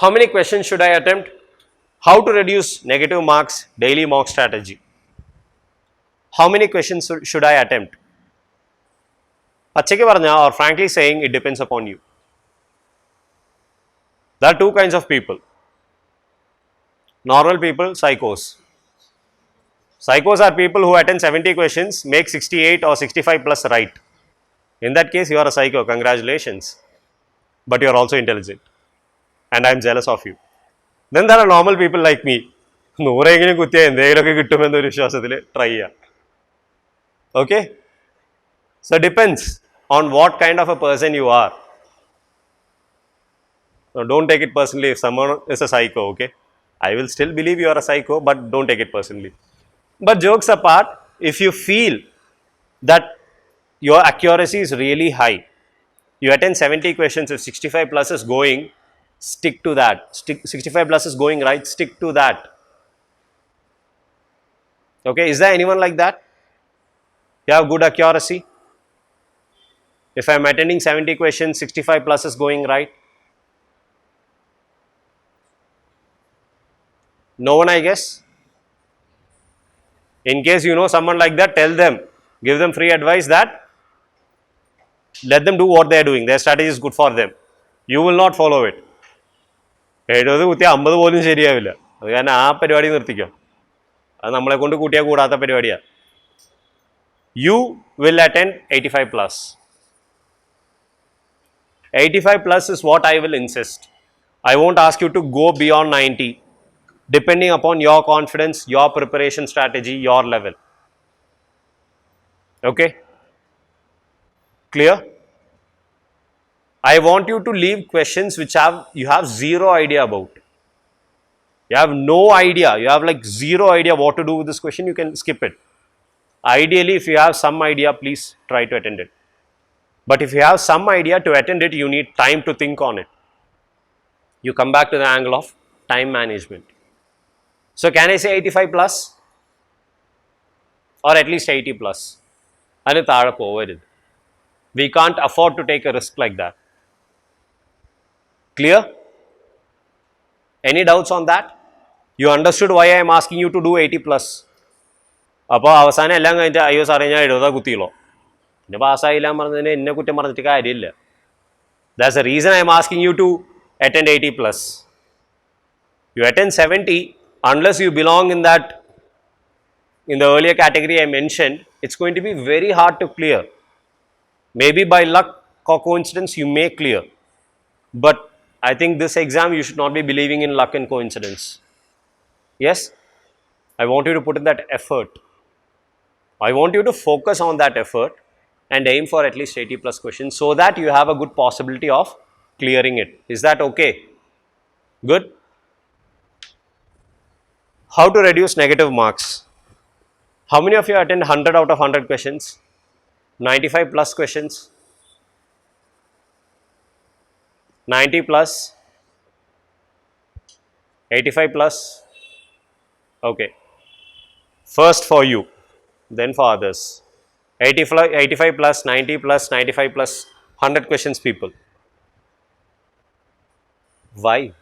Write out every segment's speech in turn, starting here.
How many questions should I attempt? How to reduce negative marks, daily mock strategy. How many questions should I attempt? Pachake paranja or frankly saying, it depends upon you. There are two kinds of people. Normal people, psychos. Psychos are people who attend 70 questions, make 68 or 65 plus right. In that case, you are a psycho, congratulations. But you are also intelligent. And I am jealous of you. Then there are normal people like me. Try. Okay? So depends on what kind of a person you are. Now don't take it personally if someone is a psycho, okay? I will still believe you are a psycho, but don't take it personally. But jokes apart, if you feel that your accuracy is really high, you attend 70 questions, if 65 plus is going, stick to that. 65 plus is going right, stick to that. Okay, is there anyone like that? You have good accuracy? If I am attending 70 questions, 65 plus is going right? No one, I guess? In case you know someone like that, tell them, give them free advice that let them do what they are doing. Their strategy is good for them. You will not follow it. You will attend 85 plus. 85 plus is what I will insist. I won't ask you to go beyond 90. Depending upon your confidence, your preparation strategy, your level. Okay? Clear? I want you to leave questions which you have zero idea about. You have no idea. You have like zero idea what to do with this question. You can skip it. Ideally, if you have some idea, please try to attend it. But if you have some idea to attend it, you need time to think on it. You come back to the angle of time management. So can I say 85 plus? Or at least 80 plus? We can't afford to take a risk like that. Clear? Any doubts on that? You understood why I am asking you to do 80 plus? That's the reason I am asking you to attend 80 plus. You attend 70, unless you belong in the earlier category I mentioned, it's going to be very hard to clear. Maybe by luck or coincidence you may clear. But I think this exam you should not be believing in luck and coincidence. Yes? I want you to put in that effort. I want you to focus on that effort and aim for at least 80 plus questions so that you have a good possibility of clearing it. Is that okay? Good? How to reduce negative marks? How many of you attend 100 out of 100 questions? 95 plus questions? 90 plus? 85 plus? Okay. First for you, then for others. 85 plus, 90 plus, 95 plus, 100 questions people. Why?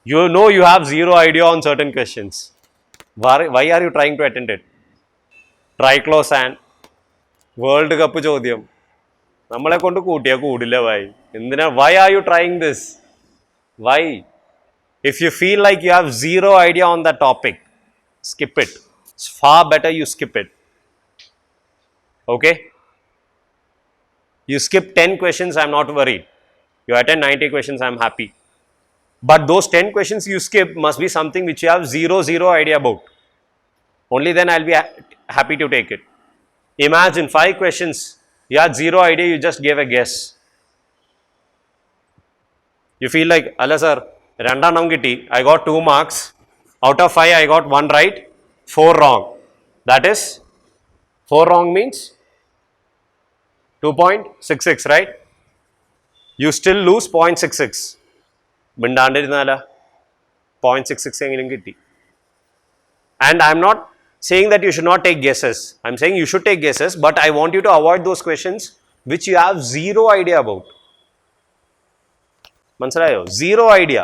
You know you have zero idea on certain questions. Why are you trying to attend it? Triclosan, World Cup ചോദ്യം നമ്മളെ കൊണ്ട് കൂട്ടിയാ കൂടില്ല ഭായി എന്തിനാ why are you trying this? Why? If you feel like you have zero idea on that topic, skip it. It's far better you skip it. Okay? You skip 10 questions, I'm not worried. You attend 90 questions, I'm happy. But those 10 questions you skip must be something which you have zero idea about. Only then I'll be happy to take it. Imagine 5 questions, you had zero idea, you just gave a guess. You feel like, Allah sir, Randannam gitti, I got 2 marks. Out of 5, I got 1 right, 4 wrong. That is, 4 wrong means 2.66, right? You still lose 0.66. മിണ്ടാണ്ടിരുന്നാല 0.66 എങ്കിലും കിട്ടി. And I am not saying that you should not take guesses. I am saying you should take guesses, but I want you to avoid those questions which you have zero idea about. മനസ്സിലായോ? Zero idea.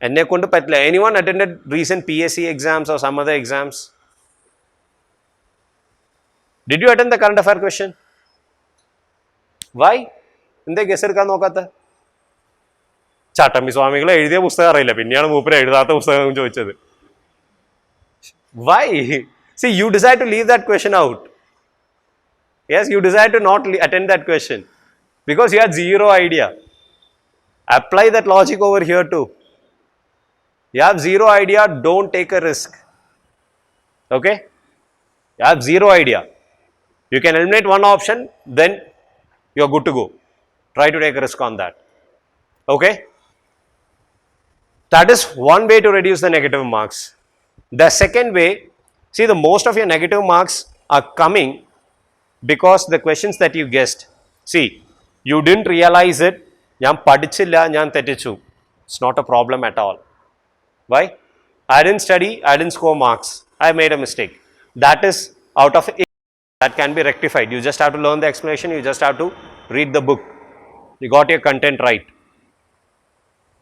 എന്നെ കൊണ്ട് പറ്റില്ല. Anyone attended recent PSC exams or some other exams? Did you attend the current affair question? Why? എന്തേ guess എടുക്കാൻ നോക്കാത്ത? ചട്ടമ്പി സ്വാമികൾ എഴുതിയ പുസ്തകം അറിയില്ല, പിന്നെയാണ് മൂപ്പര് എഴുതാത്ത പുസ്തകം ചോദിച്ചത്. Why? See, you decide to leave that question out. Yes, you decide to not attend that question because you had zero idea. Apply that logic over here too. You have zero idea, don't take a risk. Okay? You have zero idea. You can eliminate one option, then you are good to go. Try to take a risk on that. Okay? That is one way to reduce the negative marks. The second way, see, the most of your negative marks are coming because the questions that you guessed. See, you didn't realize it. ഞാൻ പഠിച്ചില്ല, ഞാൻ തെറ്റിച്ചു. It's not a problem at all. Why? I didn't study, I didn't score marks. I made a mistake. That is out of it. That can be rectified. You just have to learn the explanation. You just have to read the book. You got your content right.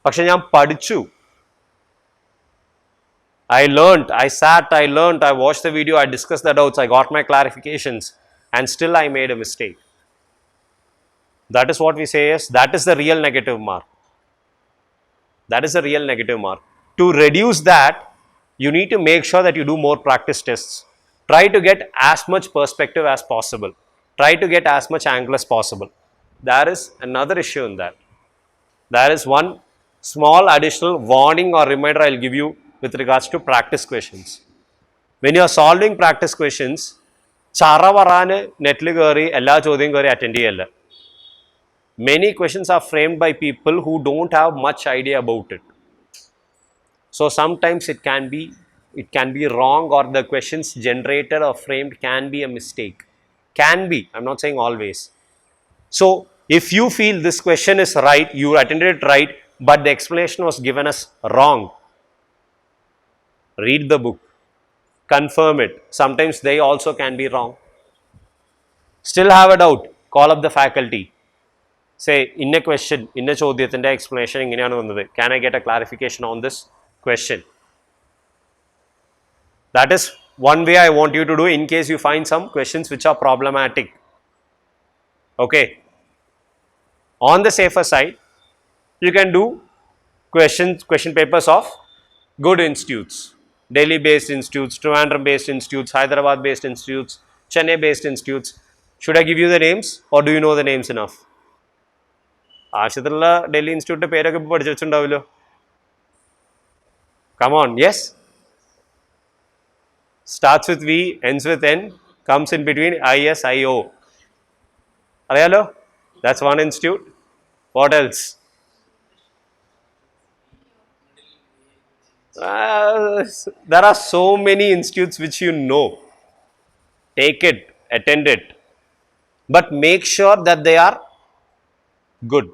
പക്ഷെ ഞാൻ പഠിച്ചു. I learned, I sat, I learned, I watched the video, I discussed the doubts, I got my clarifications, and still I made a mistake. That is what we say is, that is the real negative mark. That is the real negative mark. To reduce that, you need to make sure that you do more practice tests. Try to get as much perspective as possible. Try to get as much angle as possible. There is another issue in that. There is one small additional warning or reminder I will give you with regards to practice questions. When you are solving practice questions, chara varane netli kari ella chodyam kari attend cheyalla. Many questions are framed by people who don't have much idea about it. So sometimes it can be wrong, or the questions generated or framed can be a mistake. Can be, I'm not saying always. So if you feel this question is right, you attended it right, but the explanation was given as wrong, read the book, confirm it. Sometimes they also can be wrong. Still have a doubt, call up the faculty. Say, in a question, in a chodyathinte explanation ingeneyanu vannathu, can I get a clarification on this question? That is one way I want you to do in case you find some questions which are problematic. Okay. On the safer side, you can do question papers of good institutes, Delhi based institutes, Trivandrum based institutes, Hyderabad based institutes, Chennai based institutes. Should I give you the names, or do you know the names enough? ആശുപത്രിയിലുള്ള Delhi ഇൻസ്റ്റിറ്റ്യൂട്ടിൻ്റെ പേരൊക്കെ ഇപ്പോൾ പഠിച്ചു വെച്ചിട്ടുണ്ടാവുമല്ലോ. Come on, yes? Starts with V, ends with N, comes in between IS, IO. അറിയാലോ? That's one institute. What else? There are so many institutes which you know. Take it, attend it. But make sure that they are good.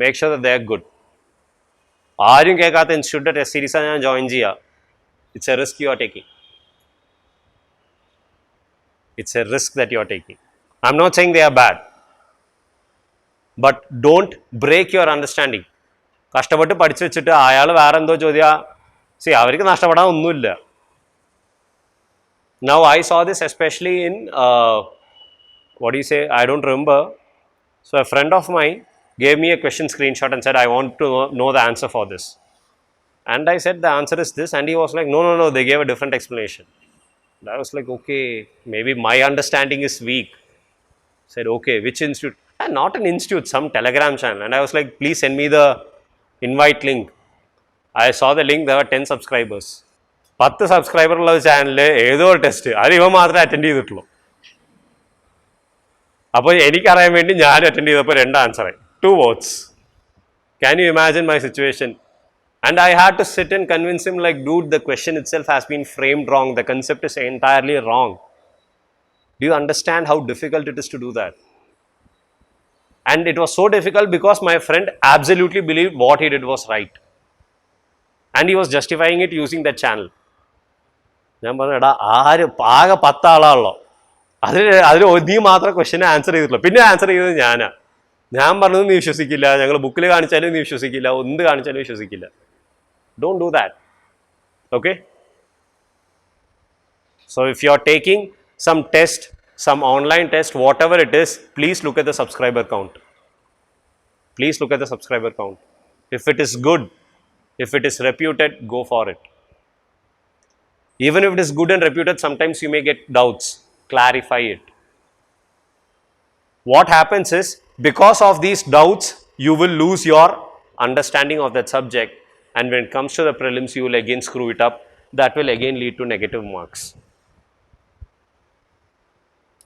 Make sure that they are good. ആരും കേൾക്കാത്ത institute test സീരീസാണ് ഞാൻ join ചെയ്യുക. It's a risk you are taking. It's a risk that you are taking. I'm not saying they are bad, but don't break your understanding. കഷ്ടപ്പെട്ട് പഠിച്ചു വെച്ചിട്ട് അയാൾ വേറെ എന്തോ ചോദ്യം, അവർക്ക് നഷ്ടപ്പെടാൻ ഒന്നുമില്ല. Now I saw this especially in what do you say, I don't remember. So a friend of mine gave me a question screenshot and said, I want to know the answer for this. And I said the answer is this, and he was like, no, they gave a different explanation. And I was like, okay, maybe my understanding is weak. I said, okay, which institute? And not an institute, some Telegram channel. And I was like, please send me the invite link. I saw the link, there were 10 subscribers. 10 subscriber ഉള്ള ചാനലിൽ ഏതോ test അത് ഇവ മാത്രമേ attend ചെയ്തിട്ടുള്ളൂ. അപ്പോൾ എനിക്കറിയാൻ വേണ്ടി ഞാൻ അറ്റൻഡ് ചെയ്തപ്പോൾ 2 ആൻസറായി, 2 votes. Can you imagine my situation? And I had to sit and convince him like, dude, the question itself has been framed wrong. The concept is entirely wrong. Do you understand how difficult it is to do that? And it was so difficult because my friend absolutely believed what he did was right. And he was justifying it using that channel. ഞാൻ പറഞ്ഞു, എടാ ആകെ 10 ആളാണല്ലോ, അതിൽ നീ മാത്രം question answer ചെയ്തിട്ടുള്ളൂ, പിന്നെ ആൻസർ ചെയ്തത് ഞാനാ. ഞാൻ പറഞ്ഞത് നീ വിശ്വസിക്കില്ല, ഞങ്ങൾ ബുക്കിൽ കാണിച്ചാലും നീ വിശ്വസിക്കില്ല, എന്ത് കാണിച്ചാലും വിശ്വസിക്കില്ല. Don't do that. Okay? So if you are taking some test, some online test, whatever it is, please look at the subscriber count. Please look at the subscriber count. If it is good, if it is reputed, go for it. Even if it is good and reputed, sometimes you may get doubts. Clarify it. What happens is, because of these doubts, you will lose your understanding of that subject, and when it comes to the prelims, you will again screw it up. That will again lead to negative marks.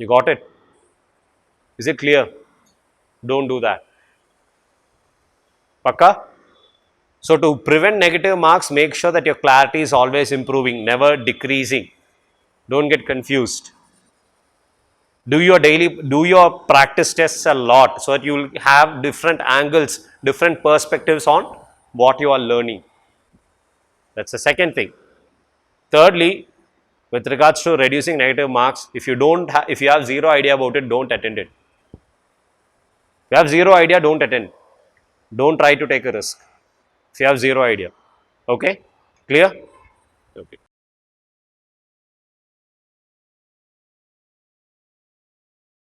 You got it? Is it clear? Don't do that. Pakka? So to prevent negative marks, make sure that your clarity is always improving, never decreasing. Don't get confused. Do your practice tests a lot, so that you will have different angles, different perspectives on what you are learning. That's the second thing. Thirdly, with regards to reducing negative marks, if you have zero idea about it, don't attend it. If you have zero idea, don't attend. Don't try to take a risk if you have zero idea. Okay? Clear? Okay.